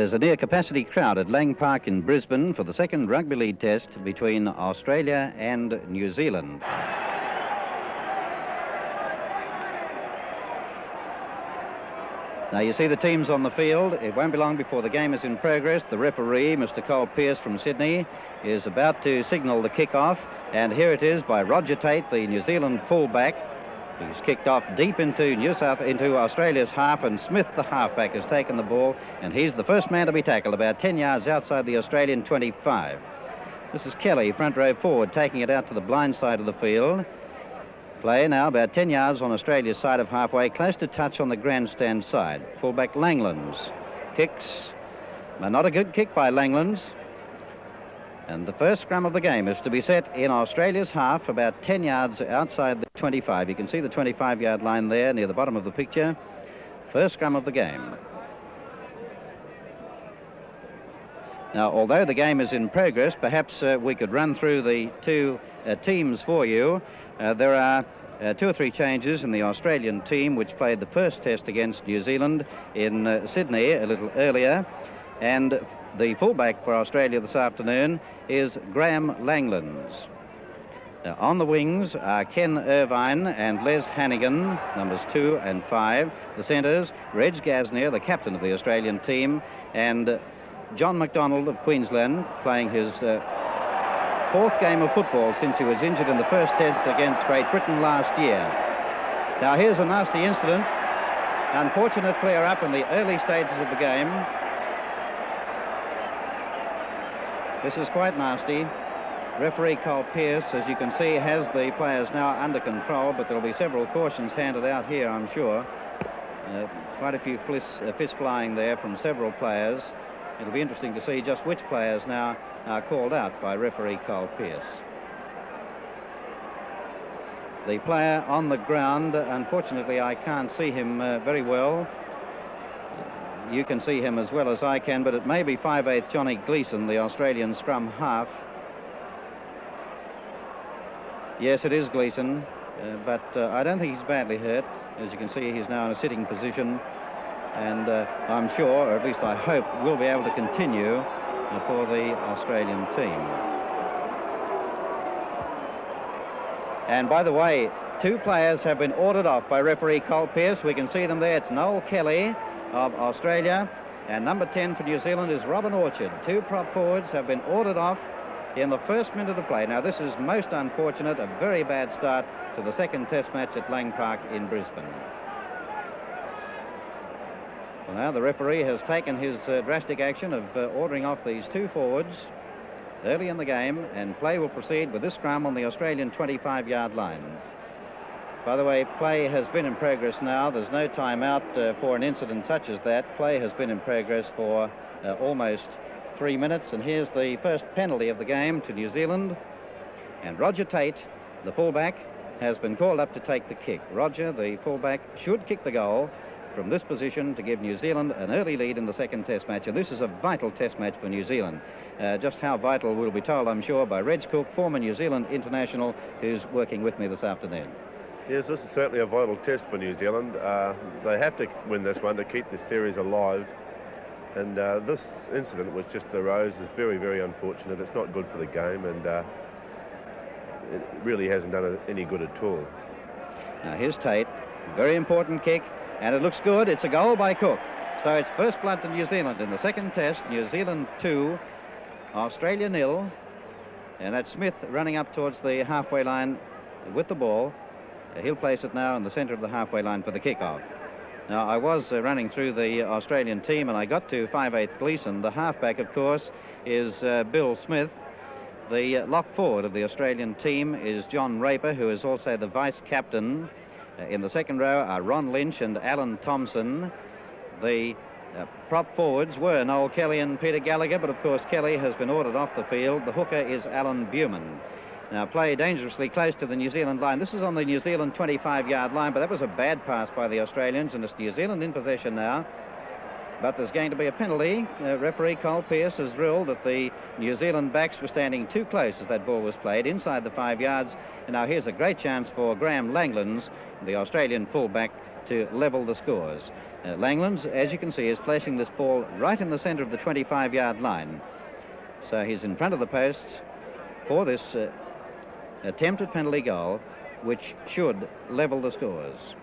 There's a near-capacity crowd at Lang Park in Brisbane for the second Rugby League test between Australia and New Zealand. Now you see the teams on the field. It won't be long before the game is in progress. The referee, Mr. Cole Pearce from Sydney, is about to signal the kick-off. And here it is by Roger Tate, the New Zealand fullback. He's kicked off deep into Australia's half, and Smith, the halfback, has taken the ball, and he's the first man to be tackled about 10 yards outside the Australian 25. This is Kelly, front row forward, taking it out to the blind side of the field. Play now about 10 yards on Australia's side of halfway, close to touch on the grandstand side. Fullback Langlands kicks, but not a good kick by Langlands. And the first scrum of the game is to be set in Australia's half, about 10 yards outside the 25. You can see the 25-yard line there near the bottom of the picture. First scrum of the game. Now, although the game is in progress, perhaps we could run through the two teams for you. There are 2 or 3 changes in the Australian team, which played the first test against New Zealand in Sydney a little earlier. And the fullback for Australia this afternoon is Graham Langlands. On the wings are Ken Irvine and Les Hannigan, numbers 2 and 5. The centres, Reg Gasnier, the captain of the Australian team, and John McDonald of Queensland, playing his 4th game of football since he was injured in the first test against Great Britain last year. Now here's a nasty incident. Unfortunate clear-up in the early stages of the game. This is quite nasty. Referee Cole Pearce, as you can see, has the players now under control, but there'll be several cautions handed out here, I'm sure. Quite a few fists flying there from several players. It'll be interesting to see just which players now are called out by referee Cole Pearce. The player on the ground, unfortunately, I can't see him very well. You can see him as well as I can, but it may be 5'8" Johnny Gleeson, the Australian scrum half. Yes, it is Gleeson, but I don't think he's badly hurt. As you can see, he's now in a sitting position, and I'm sure, or at least I hope, we'll be able to continue for the Australian team. And by the way, 2 players have been ordered off by referee Cole Pearce. We can see them there. It's Noel Kelly of Australia, and number 10 for New Zealand is Robin Orchard. 2 prop forwards have been ordered off in the first minute of play. Now this is most unfortunate, a very bad start to the second test match at Lang Park in Brisbane. Well, now the referee has taken his drastic action of ordering off these 2 forwards early in the game, and play will proceed with this scrum on the Australian 25-yard line. By the way, play has been in progress now. There's no timeout for an incident such as that. Play has been in progress for almost 3 minutes, and here's the first penalty of the game to New Zealand. And Roger Tate, the fullback, has been called up to take the kick. Roger, the fullback, should kick the goal from this position to give New Zealand an early lead in the second test match. And this is a vital test match for New Zealand. Just how vital we'll be told, I'm sure, by Reg Cook, former New Zealand international, who's working with me this afternoon. Yes, this is certainly a vital test for New Zealand. They have to win this one to keep this series alive. And this incident which just arose is very, very unfortunate. It's not good for the game, and it really hasn't done any good at all. Now here's Tate, very important kick, and it looks good. It's a goal by Cook. So it's first blood to New Zealand in the second test. New Zealand 2, Australia 0. And that's Smith running up towards the halfway line with the ball. He'll place it now in the centre of the halfway line for the kick-off. Now, I was running through the Australian team, and I got to 5'8" Gleeson. The halfback, of course, is Bill Smith. The lock forward of the Australian team is John Raper, who is also the vice-captain. In the second row are Ron Lynch and Alan Thompson. The prop forwards were Noel Kelly and Peter Gallagher, but, of course, Kelly has been ordered off the field. The hooker is Alan Buman. Now, play dangerously close to the New Zealand line. This is on the New Zealand 25-yard line, but that was a bad pass by the Australians, and it's New Zealand in possession now. But there's going to be a penalty. Referee Cole Pearce has ruled that the New Zealand backs were standing too close as that ball was played, inside the 5 yards. And now here's a great chance for Graham Langlands, the Australian fullback, to level the scores. Langlands, as you can see, is placing this ball right in the centre of the 25-yard line. So he's in front of the posts for this attempted penalty goal, which should level the scores.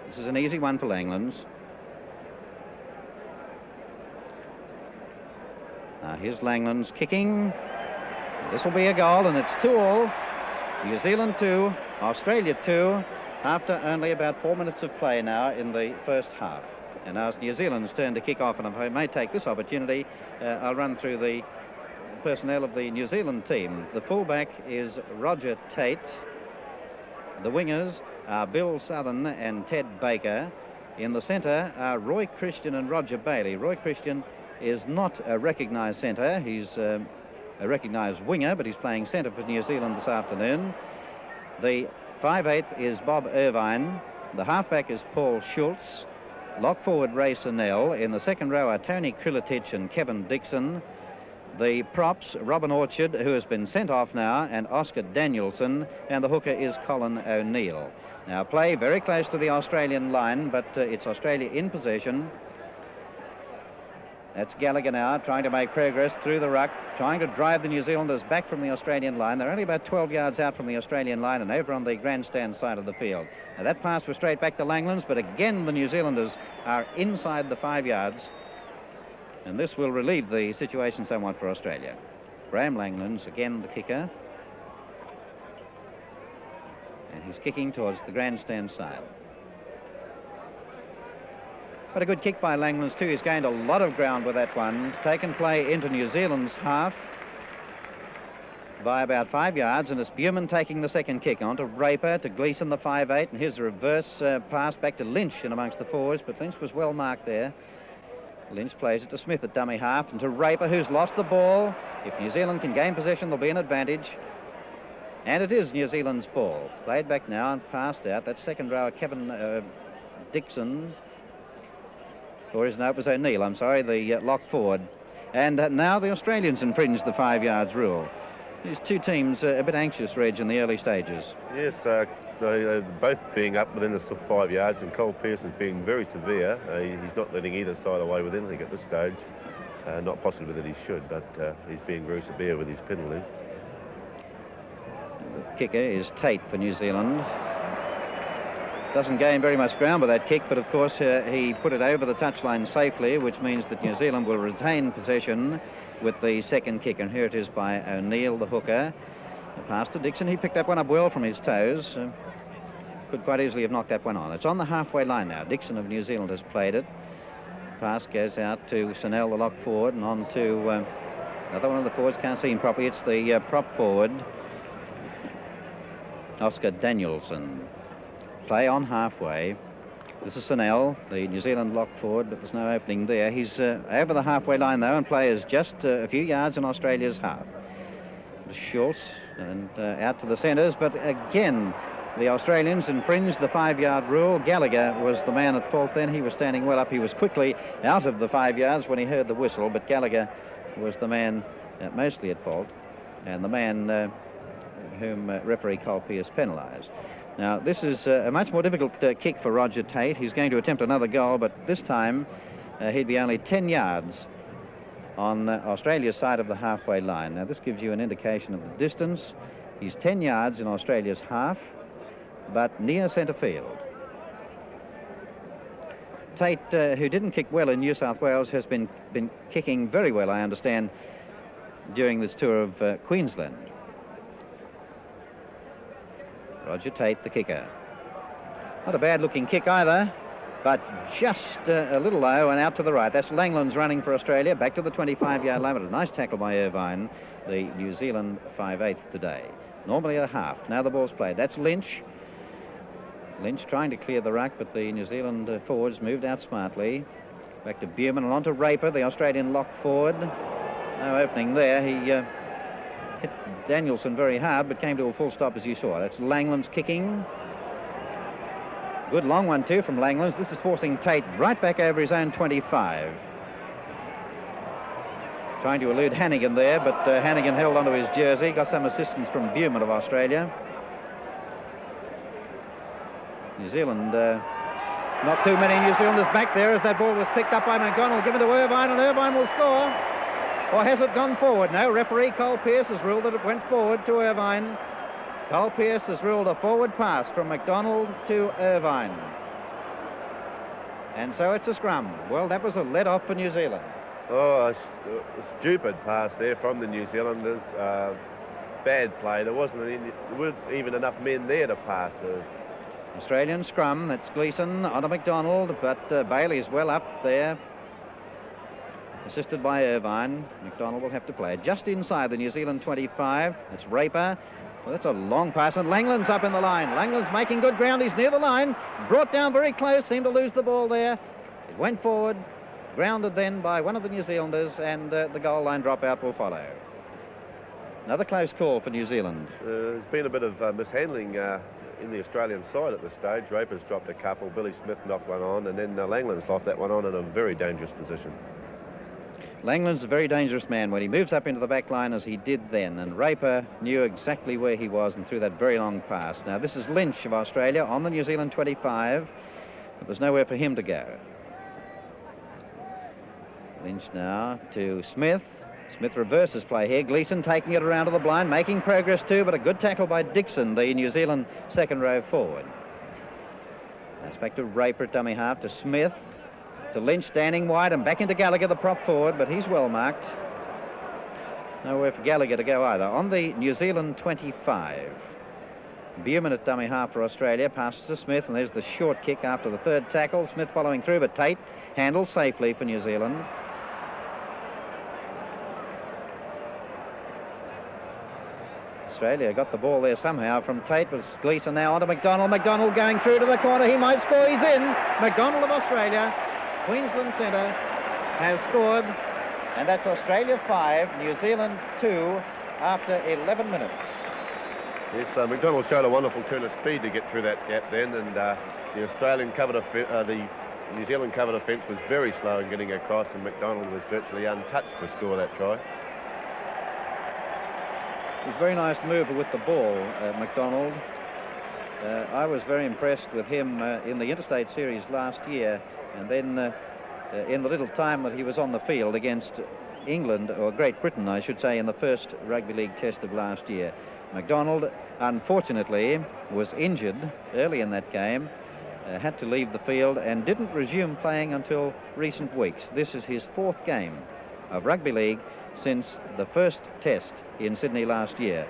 This is an easy one for Langlands. Here's Langlands kicking. This will be a goal, and it's 2-2. New Zealand 2, Australia 2, after only about 4 minutes of play now in the first half. And now it's New Zealand's turn to kick off, and if I may take this opportunity, I'll run through the personnel of the New Zealand team. The fullback is Roger Tate. The wingers are Bill Southern and Ted Baker. In the centre are Roy Christian and Roger Bailey. Roy Christian is not a recognised centre. He's a recognised winger, but he's playing centre for New Zealand this afternoon. The 5/8 is Bob Irvine. The halfback is Paul Schultz. Lock forward Ray Sennell. In the second row are Tony Kriletich and Kevin Dixon. The props, Robin Orchard, who has been sent off now, and Oscar Danielson, and the hooker is Colin O'Neill. Now play very close to the Australian line, but it's Australia in possession. That's Gallagher now trying to make progress through the ruck, trying to drive the New Zealanders back from the Australian line. They're only about 12 yards out from the Australian line and over on the grandstand side of the field. Now that pass was straight back to Langlands, but again the New Zealanders are inside the 5 yards. And this will relieve the situation somewhat for Australia. Graham Langlands, again the kicker. And he's kicking towards the grandstand side. But a good kick by Langlands too. He's gained a lot of ground with that one. Taken play into New Zealand's half by about 5 yards, and it's Buman taking the second kick on to Raper, to Gleeson, the 5/8, and here's a reverse pass back to Lynch in amongst the forwards, but Lynch was well marked there. Lynch plays it to Smith at dummy half, and to Raper, who's lost the ball. If New Zealand can gain possession, there'll be an advantage. And it is New Zealand's ball. Played back now and passed out. That second row, Kevin Dixon. Or is no, it was O'Neill, I'm sorry, the lock forward. And now the Australians infringed the 5 yards rule. These two teams a bit anxious, Reg, in the early stages. Yes, they both being up within the 5 yards, and Cole Pearson's being very severe. He's not letting either side away with anything at this stage. Not possibly that he should, but he's being very severe with his penalties. The kicker is Tate for New Zealand. Doesn't gain very much ground with that kick, but of course he put it over the touchline safely, which means that New Zealand will retain possession with the second kick. And here it is by O'Neill, the hooker. The pass to Dixon. He picked that one up well from his toes. Could quite easily have knocked that one on. It's on the halfway line now. Dixon of New Zealand has played it. Pass goes out to Sennell, the lock forward, and on to another one of the forwards. Can't see him properly. It's the prop forward, Oscar Danielson. Play on halfway. This is Sennell, the New Zealand lock forward, but there's no opening there. He's over the halfway line, though, and play is just a few yards in Australia's half. Schultz and out to the centres, but again, the Australians infringed the 5 yard rule. Gallagher was the man at fault then. He was standing well up. He was quickly out of the 5 yards when he heard the whistle, but Gallagher was the man mostly at fault, and the man whom referee Cole Pearce penalised. Now, this is a much more difficult kick for Roger Tate. He's going to attempt another goal, but this time he'd be only 10 yards on Australia's side of the halfway line. Now, this gives you an indication of the distance. He's 10 yards in Australia's half, but near centre field. Tate, who didn't kick well in New South Wales, has been kicking very well, I understand, during this tour of Queensland. Roger Tate, the kicker. Not a bad-looking kick either, but just a little low and out to the right. That's Langlands running for Australia, back to the 25-yard line. But a nice tackle by Irvine, the New Zealand 5/8 today. Normally a half. Now the ball's played. That's Lynch. Lynch trying to clear the ruck, but the New Zealand forwards moved out smartly. Back to Buman and on to Raper, the Australian lock forward. No opening there. He hit Danielson very hard, but came to a full stop as you saw. That's Langlands kicking. Good long one too from Langlands. This is forcing Tate right back over his own 25. Trying to elude Hannigan there, but Hannigan held onto his jersey. Got some assistance from Buman of Australia. New Zealand, not too many New Zealanders back there as that ball was picked up by McDonald, given to Irvine, and Irvine will score. Or has it gone forward? No, referee Cole Pearce has ruled that it went forward to Irvine. Cole Pearce has ruled a forward pass from McDonald to Irvine. And so it's a scrum. Well, that was a let-off for New Zealand. Oh, a stupid pass there from the New Zealanders. Bad play. There weren't even enough men there to pass. Australian scrum. That's Gleeson onto McDonald, but Bailey's well up there, assisted by Irvine. McDonald will have to play just inside the New Zealand 25. It's Raper. Well, that's a long pass, and Langland's up in the line. Langland's making good ground. He's near the line. Brought down very close. Seemed to lose the ball there. It went forward. Grounded then by one of the New Zealanders, and the goal line dropout will follow. Another close call for New Zealand. There's been a bit of mishandling in the Australian side at this stage. Raper's dropped a couple. Billy Smith knocked one on, and then Langland's lost that one on in a very dangerous position. Langland's a very dangerous man when he moves up into the back line as he did then, and Raper knew exactly where he was and threw that very long pass. Now this is Lynch of Australia on the New Zealand 25, but there's nowhere for him to go. Lynch now to Smith. Smith reverses play here. Gleeson taking it around to the blind, making progress too, but a good tackle by Dixon, the New Zealand second row forward. That's back to Raper at dummy half, to Smith, to Lynch standing wide, and back into Gallagher, the prop forward, but he's well marked. Nowhere for Gallagher to go either. On the New Zealand 25, Beuman at dummy half for Australia, passes to Smith, and there's the short kick after the third tackle. Smith following through, but Tate handles safely for New Zealand. Australia got the ball there somehow from Tate, but it's Gleeson now onto McDonald. McDonald going through to the corner. He might score. He's in. McDonald of Australia, Queensland centre, has scored, and that's Australia 5, New Zealand 2 after 11 minutes. Yes, McDonald showed a wonderful turn of speed to get through that gap then, and the Australian the New Zealand cover defence was very slow in getting across, and McDonald was virtually untouched to score that try. He's a very nice mover with the ball, McDonald. I was very impressed with him in the Interstate Series last year, and then in the little time that he was on the field against England, or Great Britain, I should say, in the first rugby league test of last year. McDonald, unfortunately, was injured early in that game, had to leave the field, and didn't resume playing until recent weeks. This is his fourth game of rugby league since the first test in Sydney last year,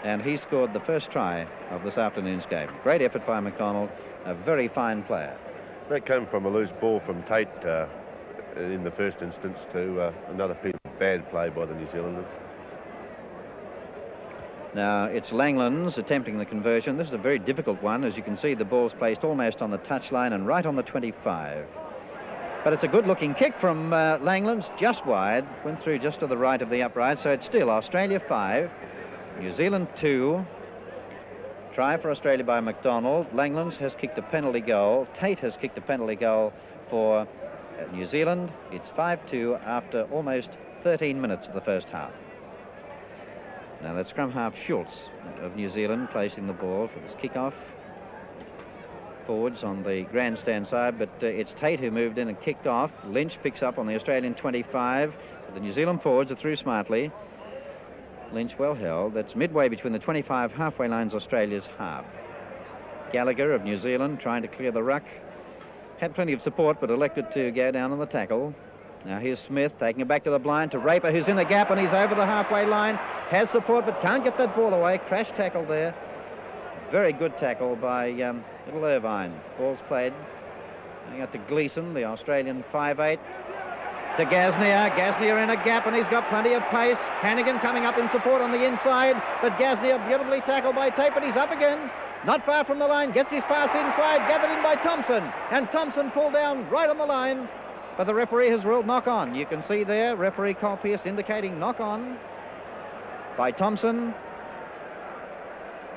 and he scored the first try of this afternoon's game. Great effort by McDonald, a very fine player. That came from a loose ball from Tate in the first instance to another piece of bad play by the New Zealanders. Now it's Langland's attempting the conversion. This is a very difficult one. As you can see, the ball's placed almost on the touchline and right on the 25. But it's a good-looking kick from Langland's, just wide, went through just to the right of the upright, so it's still Australia 5, New Zealand 2. Try for Australia by McDonald. Langland's has kicked a penalty goal. Tate has kicked a penalty goal for New Zealand. It's 5-2 after almost 13 minutes of the first half. Now that's scrum half Schultz of New Zealand placing the ball for this kick-off. Forwards on the grandstand side, but it's Tate who moved in and kicked off. Lynch picks up on the Australian 25. The New Zealand forwards are through smartly. Lynch well held. That's midway between the 25 halfway lines, Australia's half. Gallagher of New Zealand trying to clear the ruck. Had plenty of support, but elected to go down on the tackle. Now here's Smith taking it back to the blind to Raper, who's in a gap, and he's over the halfway line. Has support, but can't get that ball away. Crash tackle there. Very good tackle by little Irvine. Ball's played. Going out to Gleeson, the Australian 5'8". To Gasnier. Gasnier in a gap, and he's got plenty of pace. Hannigan coming up in support on the inside, but Gasnier beautifully tackled by Tate, but he's up again. Not far from the line, gets his pass inside, gathered in by Thompson, and Thompson pulled down right on the line, but the referee has ruled knock on. You can see there, referee Cole Pearce indicating knock on by Thompson.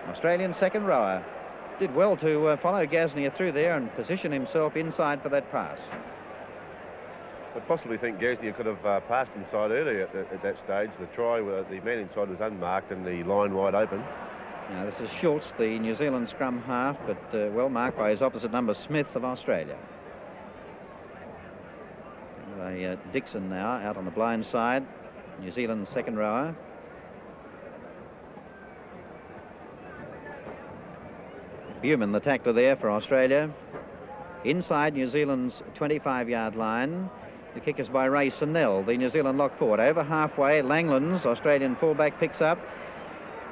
Australian second rower. Did well to follow Gasnier through there and position himself inside for that pass. I possibly think Gasnier could have passed inside earlier at that stage. The try, the man inside was unmarked and the line wide open. Now this is Schultz, the New Zealand scrum half, but well marked by his opposite number, Smith of Australia. Dixon now out on the blind side, New Zealand's second rower. Buman, the tackler there for Australia. Inside New Zealand's 25-yard line. The kick is by Ray Sinnell, the New Zealand lock forward. Over halfway, Langlands, Australian fullback, picks up.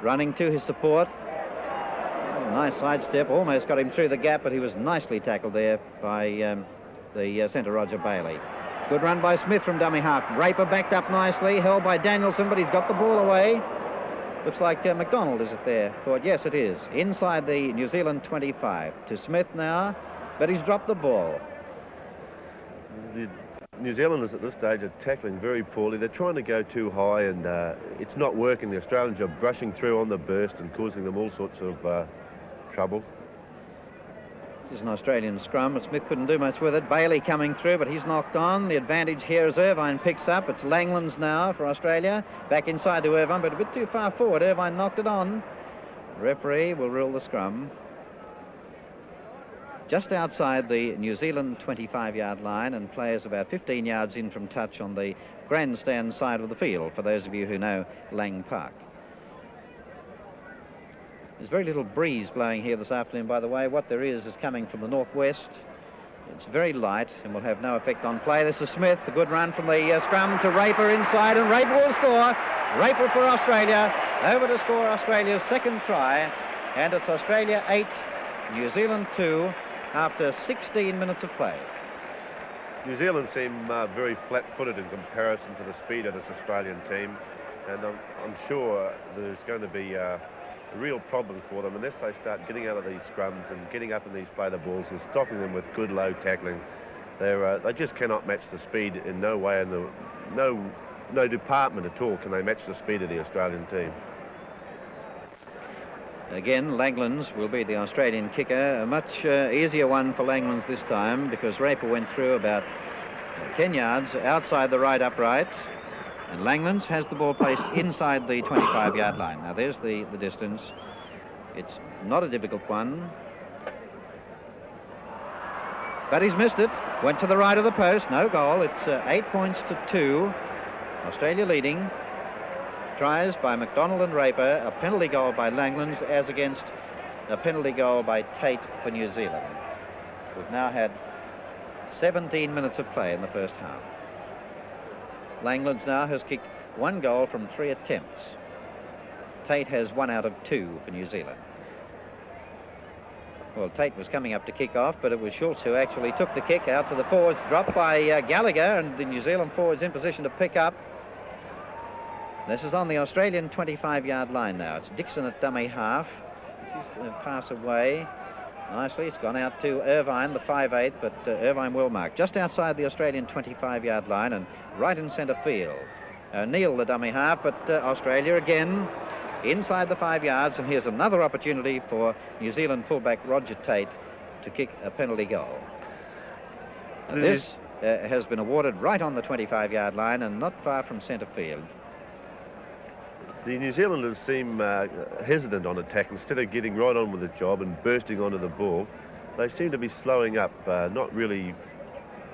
Running to his support. Oh, nice sidestep, almost got him through the gap, but he was nicely tackled there by the centre, Roger Bailey. Good run by Smith from dummy half. Raper backed up nicely, held by Danielson, but he's got the ball away. Looks like McDonald, is it there? Thought, yes, it is. Inside the New Zealand 25. To Smith now, but he's dropped the ball. The New Zealanders at this stage are tackling very poorly. They're trying to go too high, and it's not working. The Australians are brushing through on the burst and causing them all sorts of trouble. This is an Australian scrum, but Smith couldn't do much with it. Bailey coming through, but he's knocked on. The advantage here is Irvine picks up. It's Langlands now for Australia. Back inside to Irvine, but a bit too far forward. Irvine knocked it on. The referee will rule the scrum. Just outside the New Zealand 25-yard line, and players about 15 yards in from touch on the grandstand side of the field, for those of you who know Lang Park. There's very little breeze blowing here this afternoon, by the way. What there is coming from the northwest. It's very light and will have no effect on play. This is Smith, a good run from the scrum to Raper inside, and Raper will score. Raper for Australia, over to score Australia's second try, and it's Australia 8, New Zealand 2, after 16 minutes of play. New Zealand seem very flat-footed in comparison to the speed of this Australian team, and I'm sure there's going to be a real problem for them unless they start getting out of these scrums and getting up in these play the balls and stopping them with good low tackling. They just cannot match the speed in no way, and no department at all can they match the speed of the Australian team. Again, Langlands will be the Australian kicker. A much easier one for Langlands this time, because Raper went through about 10 yards outside the right upright. And Langlands has the ball placed inside the 25-yard line. Now, there's the distance. It's not a difficult one. But he's missed it. Went to the right of the post. No goal. It's 8 points to 2. Australia leading. Tries by McDonald and Raper. A penalty goal by Langlands, as against a penalty goal by Tate for New Zealand. We've now had 17 minutes of play in the first half. Langlands now has kicked 1 goal from 3 attempts. Tate has 1 out of 2 for New Zealand. Well, Tate was coming up to kick off, but it was Schultz who actually took the kick out to the forwards, dropped by Gallagher, and the New Zealand forwards in position to pick up. This is on the Australian 25-yard line now. It's Dixon at dummy half. He's pass away nicely. It's gone out to Irvine, the 5'8", but Irvine will mark just outside the Australian 25-yard line and right in centre field. O'Neill, the dummy half, but Australia again inside the 5 yards, and here's another opportunity for New Zealand fullback Roger Tate to kick a penalty goal. And this has been awarded right on the 25-yard line and not far from centre field. The New Zealanders seem hesitant on attack. Instead of getting right on with the job and bursting onto the ball, they seem to be slowing up, not really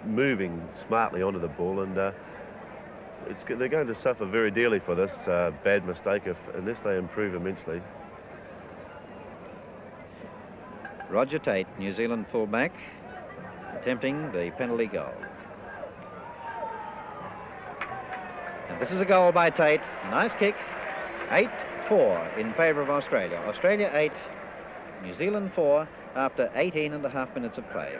moving smartly onto the ball, and they're going to suffer very dearly for this bad mistake unless they improve immensely. Roger Tate, New Zealand fullback, attempting the penalty goal. And this is a goal by Tate. Nice kick. 8-4 in favour of Australia. Australia 8, New Zealand 4 after 18 and a half minutes of play.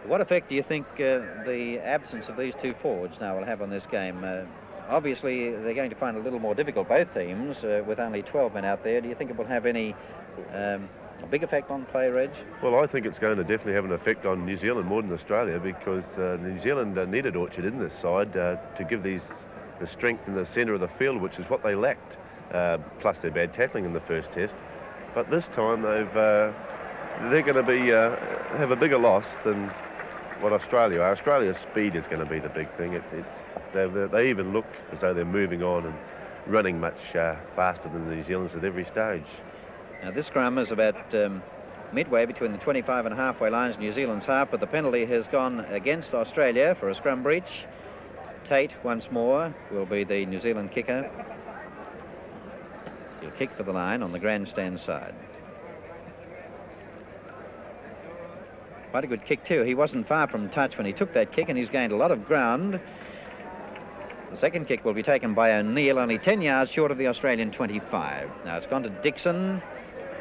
What effect do you think the absence of these two forwards now will have on this game? Obviously, they're going to find it a little more difficult, both teams, with only 12 men out there. Do you think it will have any big effect on play, Reg? Well, I think it's going to definitely have an effect on New Zealand more than Australia, because New Zealand needed Orchard in this side to give the strength in the centre of the field, which is what they lacked, plus their bad tackling in the first test. But this time they're going to be have a bigger loss than what Australia are. Australia's speed is going to be the big thing. They even look as though they're moving on, and running much faster than the New Zealanders at every stage. Now this scrum is about midway between the 25 and halfway lines, New Zealand's half, but the penalty has gone against Australia for a scrum breach. Tate once more will be the New Zealand kicker. He'll kick for the line on the grandstand side. Quite a good kick too. He wasn't far from touch when he took that kick, and he's gained a lot of ground. The second kick will be taken by O'Neill, only 10 yards short of the Australian 25. Now it's gone to Dixon.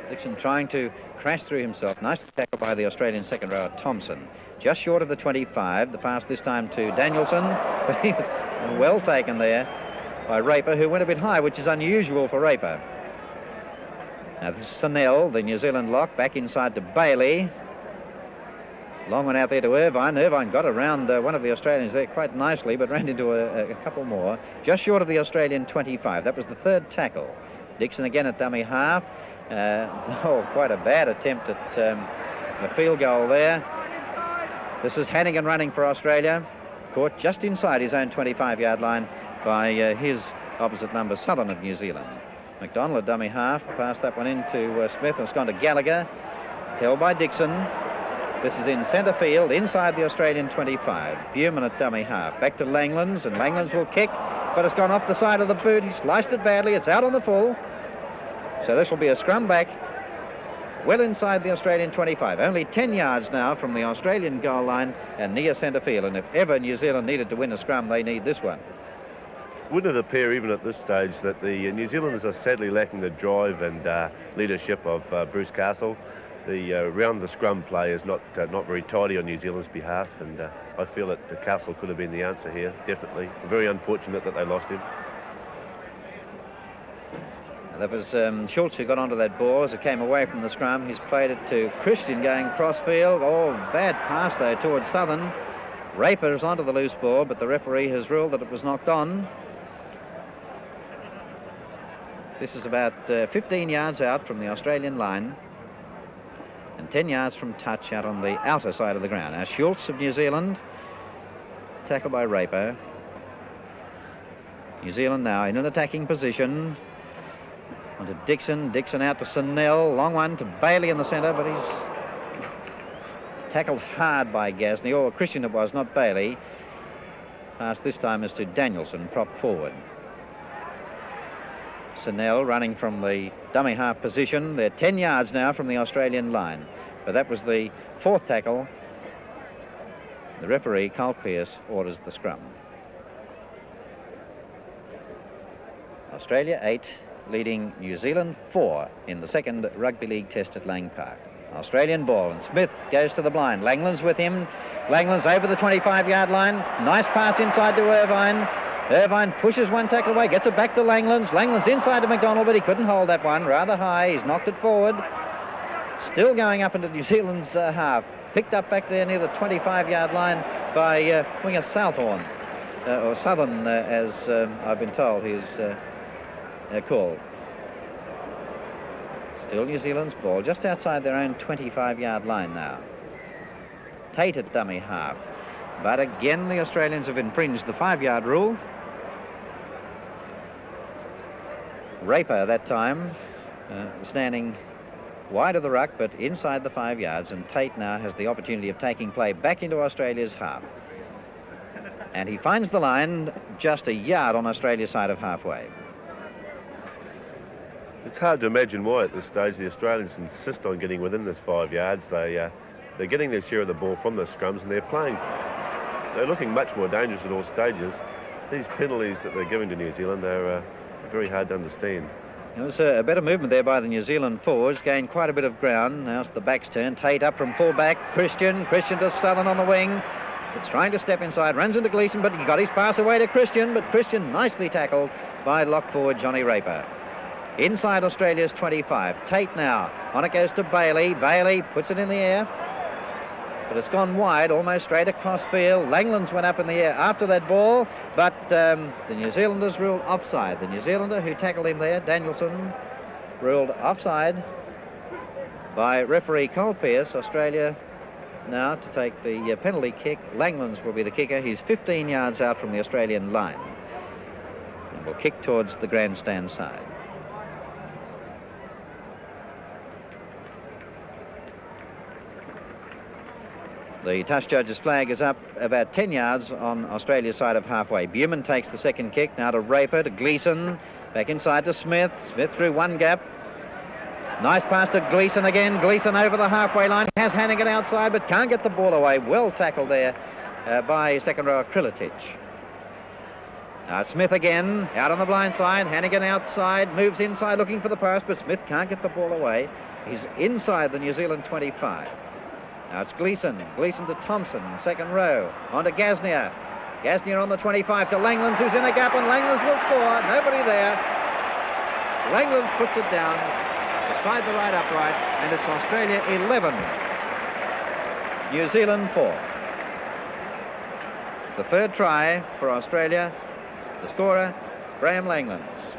Dixon trying to crash through himself. Nice tackle by the Australian second rower, Thompson. Just short of the 25. The pass this time to Danielson. But he was well taken there by Raper, who went a bit high, which is unusual for Raper. Now this is Snell, the New Zealand lock, back inside to Bailey. Long one out there to Irvine. Irvine got around one of the Australians there quite nicely, but ran into a couple more. Just short of the Australian 25. That was the third tackle. Dixon again at dummy half. Quite a bad attempt at a field goal there. This is Hannigan running for Australia. Caught just inside his own 25-yard line by his opposite number, Southern of New Zealand. McDonald at dummy half. Passed that one into Smith, and it's gone to Gallagher. Held by Dixon. This is in centre field, inside the Australian 25. Beuman at dummy half. Back to Langlands, and Langlands will kick, but it's gone off the side of the boot. He sliced it badly. It's out on the full. So this will be a scrum back, well inside the Australian 25. Only 10 yards now from the Australian goal line and near centre field. And if ever New Zealand needed to win a scrum, they need this one. Wouldn't it appear, even at this stage, that the New Zealanders are sadly lacking the drive and leadership of Bruce Castle? The round the scrum play is not very tidy on New Zealand's behalf, and I feel that Castle could have been the answer here, definitely. Very unfortunate that they lost him. That was Schultz who got onto that ball as it came away from the scrum. He's played it to Christian going crossfield. Oh, bad pass though towards Southern. Raper is onto the loose ball, but the referee has ruled that it was knocked on. This is about 15 yards out from the Australian line and 10 yards from touch out on the outer side of the ground. Now Schultz of New Zealand, tackled by Raper. New Zealand now in an attacking position. On to Dixon. Dixon out to Snell. Long one to Bailey in the centre, but he's tackled hard by Gasney. Or Christian it was, not Bailey. Pass this time is to Danielson, prop forward. Snell running from the dummy half position. They're 10 yards now from the Australian line. But that was the fourth tackle. The referee, Carl Pearce, orders the scrum. Australia 8, leading New Zealand 4 in the second Rugby League test at Lang Park. Australian ball, and Smith goes to the blind. Langlands with him. Langlands over the 25-yard line. Nice pass inside to Irvine. Irvine pushes one tackle away, gets it back to Langlands. Langlands inside to McDonald, but he couldn't hold that one. Rather high, he's knocked it forward. Still going up into New Zealand's half. Picked up back there near the 25-yard line by winger Southorn, or Southern, as I've been told he's called. Still New Zealand's ball, just outside their own 25-yard line now. Tate at dummy half. But again, the Australians have infringed the 5-yard rule. Raper that time standing wide of the ruck, but inside the 5 yards, and Tate now has the opportunity of taking play back into Australia's half. And he finds the line just a yard on Australia's side of halfway. It's hard to imagine why at this stage the Australians insist on getting within this 5 yards. They're getting their share of the ball from the scrums, and they're looking much more dangerous at all stages. These penalties that they're giving to New Zealand are very hard to understand. There was a better movement there by the New Zealand forwards, gained quite a bit of ground. Now it's the back's turn. Tate up from full-back. Christian to Southern on the wing. It's trying to step inside, runs into Gleeson, but he got his pass away to Christian, but Christian nicely tackled by lock forward Johnny Raper. Inside Australia's 25. Tate now. On it goes to Bailey. Bailey puts it in the air, but it's gone wide, almost straight across field. Langlands went up in the air after that ball, but the New Zealanders ruled offside. The New Zealander who tackled him there, Danielson, ruled offside by referee Carl Pearce. Australia now to take the penalty kick. Langlands will be the kicker. He's 15 yards out from the Australian line. And will kick towards the grandstand side. The touch judge's flag is up about 10 yards on Australia's side of halfway. Buman takes the second kick, now to Raper, to Gleeson, back inside to Smith. Smith through one gap. Nice pass to Gleeson again. Gleeson over the halfway line. Has Hannigan outside, but can't get the ball away. Well tackled there by second rower Krilitic. Now Smith again, out on the blind side. Hannigan outside, moves inside looking for the pass, but Smith can't get the ball away. He's inside the New Zealand 25. Now it's Gleeson. Gleeson to Thompson, second row. On to Gasnier. Gasnier on the 25 to Langlands, who's in a gap, and Langlands will score. Nobody there. Langlands puts it down beside the right upright, and it's Australia 11, New Zealand 4. The third try for Australia. The scorer, Graham Langlands.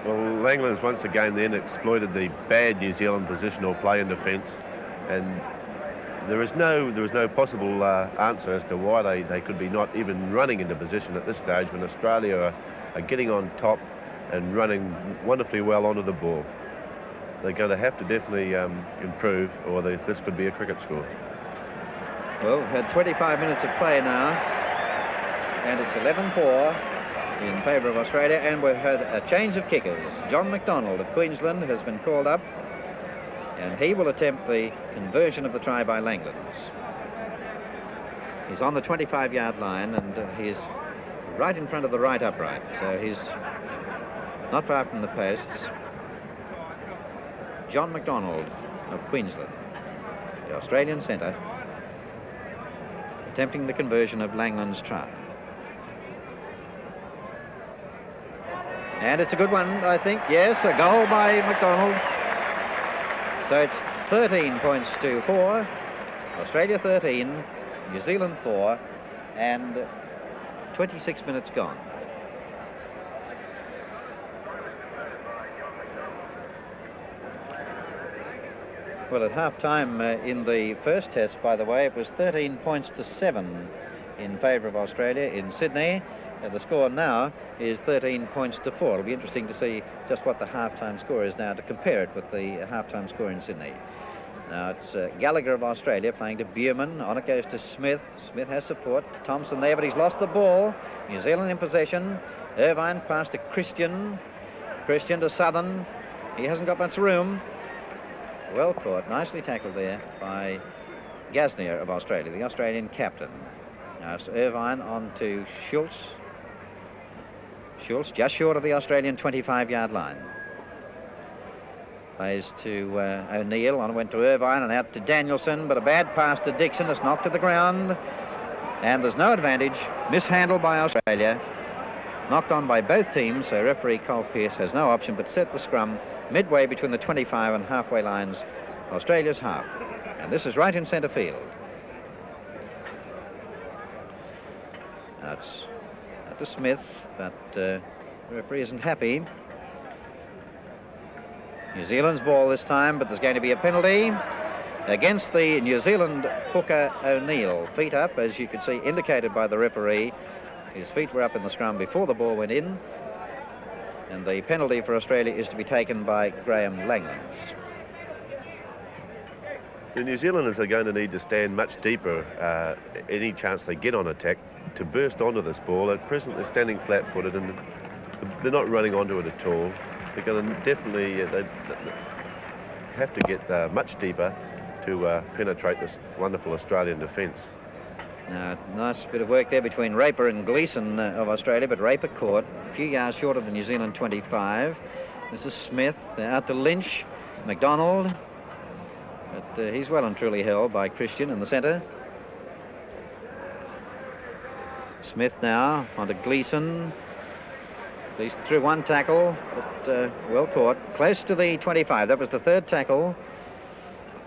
Well, Langlands once again then exploited the bad New Zealand positional play in defence, and there was no possible answer as to why they could be not even running into position at this stage when Australia are getting on top and running wonderfully well onto the ball. They're going to have to definitely improve, or this could be a cricket score. Well, we've had 25 minutes of play now, and it's 11-4 in favour of Australia, and we've had a change of kickers. John McDonald of Queensland has been called up, and he will attempt the conversion of the try by Langlands. He's on the 25-yard line, and he's right in front of the right upright, so he's not far from the posts. John McDonald of Queensland, the Australian centre, attempting the conversion of Langland's try. And it's a good one, I think. Yes, a goal by McDonald. So it's 13 points to 4. Australia 13, New Zealand 4, and 26 minutes gone. Well, at half-time in the first test, by the way, it was 13 points to 7 in favour of Australia in Sydney. The score now is 13 points to 4. It'll be interesting to see just what the half-time score is now to compare it with the half-time score in Sydney. Now it's Gallagher of Australia playing to Buman. On it goes to Smith. Smith has support. Thompson there, but he's lost the ball. New Zealand in possession. Irvine pass to Christian. Christian to Southern. He hasn't got much room. Well caught, nicely tackled there by Gasnier of Australia, the Australian captain. Now it's Irvine on to Schultz. Schultz just short of the Australian 25-yard line. Plays to O'Neill, on went to Irvine and out to Danielson, but a bad pass to Dixon. It's knocked to the ground, and there's no advantage. Mishandled by Australia. Knocked on by both teams, so referee Cole Pearce has no option but set the scrum midway between the 25 and halfway lines, Australia's half. And this is right in centre field. That's to Smith, but the referee isn't happy. New Zealand's ball this time, but there's going to be a penalty against the New Zealand hooker O'Neill. Feet up, as you could see, indicated by the referee. His feet were up in the scrum before the ball went in. And the penalty for Australia is to be taken by Graham Langlands. The New Zealanders are going to need to stand much deeper any chance they get on attack to burst onto this ball. At present, they're standing flat-footed and they're not running onto it at all. They're going to definitely they have to get much deeper to penetrate this wonderful Australian defence. Nice bit of work there between Raper and Gleeson of Australia, but Raper caught a few yards short of the New Zealand 25. This is Smith, out to Lynch, McDonald, but he's well and truly held by Christian in the centre. Smith now onto Gleeson. Gleeson through one tackle, but well caught, close to the 25. That was the third tackle.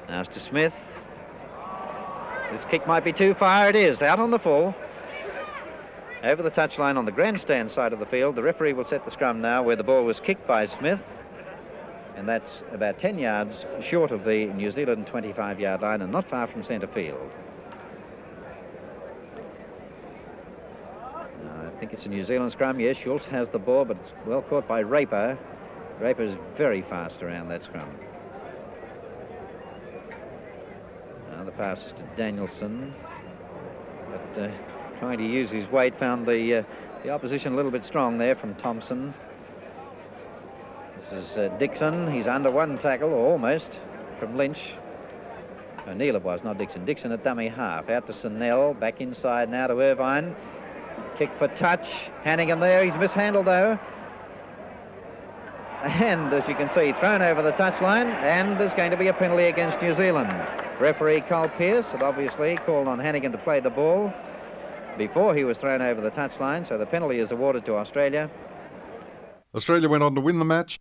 Now it's to Smith. This kick might be too far. It is out on the full. Over the touchline on the grandstand side of the field. The referee will set the scrum now where the ball was kicked by Smith. And that's about 10 yards short of the New Zealand 25-yard line and not far from centre field. think it's a New Zealand scrum. Yes, Schultz has the ball, but it's well caught by Raper. Raper is very fast around that scrum. Now the pass is to Danielson, but trying to use his weight, found the opposition a little bit strong there from Thompson. This is Dixon. He's under one tackle, or almost, from Lynch. O'Neill it was, not Dixon. Dixon at dummy half. Out to Snell. Back inside now to Irvine. Kick for touch. Hannigan there. He's mishandled, though. And, as you can see, thrown over the touchline. And there's going to be a penalty against New Zealand. Referee Cole Pearce had obviously called on Hannigan to play the ball before he was thrown over the touchline. So the penalty is awarded to Australia. Australia went on to win the match.